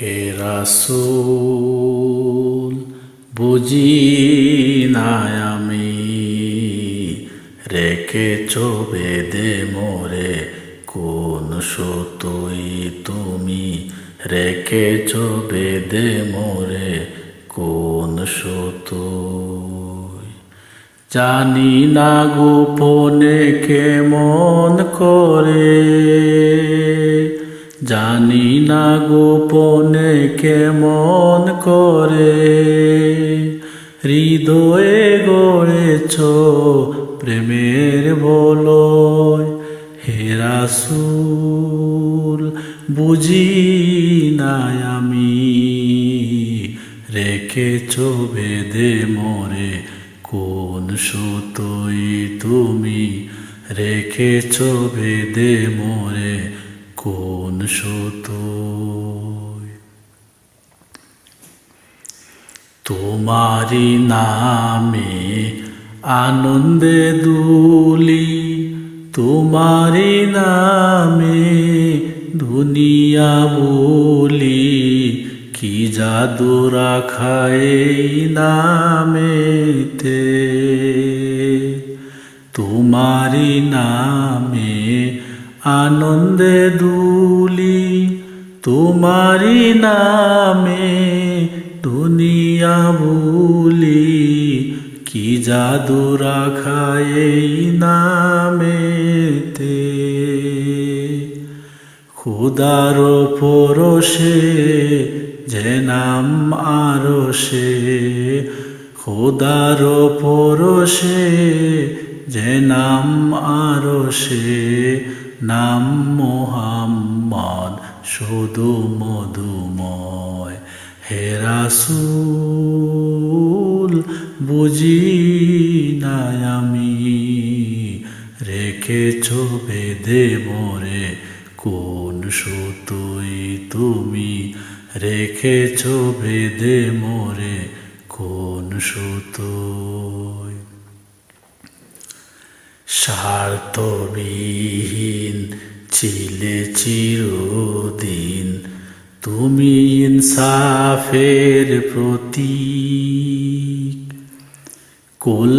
হে রাসূল বুঝি না আমি, রেখেছ বেদে মোরে কোন সুতোই তুমি, রেখেছ বেদে মোরে কোন সুতোই। জানি না গোপনে কেমন করে, জানি না গোপনে কেমন করে, হৃদয়ে গড়েছ প্রেমের বলয়। হে রাসূল বুঝি না আমি, রেখেছ বেদে মোরে কোন সুতোই তুমি, রেখেছ বেদে মোরে কোন সুতোই। তোমারি নামে আনন্দে দুলি, তোমারি নামে দুনিয়া বলি, কি জাদু রাখা এই নামেতে। তোমারি নামে আনন্দে দুলি, তোমারি নামে দুনিয়া ভুলি, কি জাদু রাখা এই নামেতে। খোদার পরশে যে নাম আরশে, খোদার পরশে যে নাম আরশে, নাম মুহাম্মদ শুধু মধুময়। হে রাসূল বুঝি না আমি, রেখেছ বেদে মোরে কোন সুতোই তুমি, রেখেছ বেদে মোরে কোন সুতোই। স্বার্থবিহীন ছিলে চিরদিন তুমি ইনসাফের প্রতীক, কুল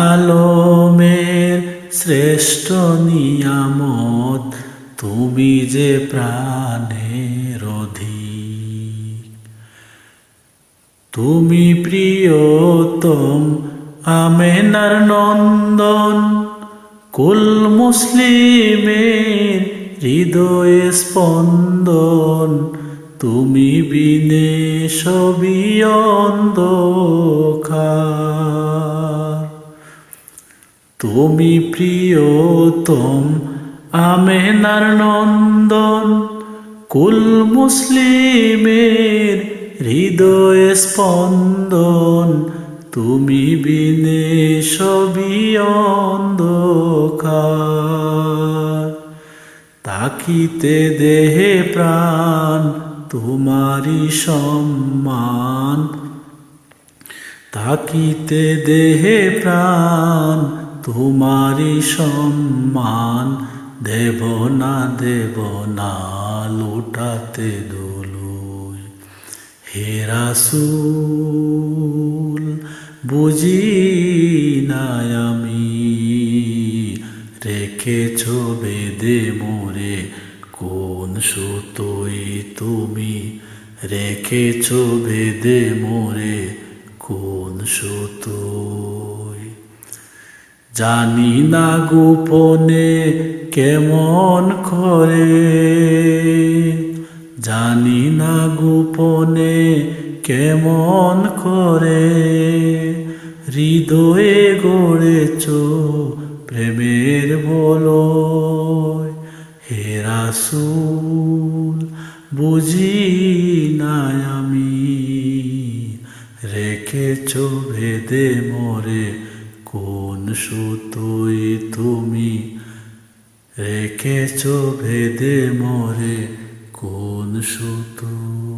আলমের শ্রেষ্ঠ নিয়ামত তুমি যে প্রাণের অধিক। তুমি প্রিয়তম আমেনার নন্দন, কুল মুসলিমের হৃদয়ে স্পন্দন, তুমি বিনে সবই অন্ধকার। তুমি প্রিয়তম আমেনার নন্দন, কুল মুসলিমের হৃদয়ে স্পন্দন, তুমি বিনে সবই অন্ধকার। তাকিতে দেহে প্রাণ তোমারি সম্মান, তাকিতে দেহে প্রাণ তোমারি সম্মান, দেব না লুটাতে দুলুই। হে রাসূল বুঝি না আমি, রেখেছ বেদে মোরে কোন সুতোই তুমি, রেখেছ বেদে মোরে কোন সুতোই। জানি না গোপনে কেমন করে, জানি না গোপনে কেমন করে, হৃদয়ে গড়েছ প্রেমের বলয়। হে রাসূল বুঝি না আমি, রেখেছ বেদে মোরে কোন সুতোই তুমি, রেখেছ বেদে মোরে কোন সুতোই।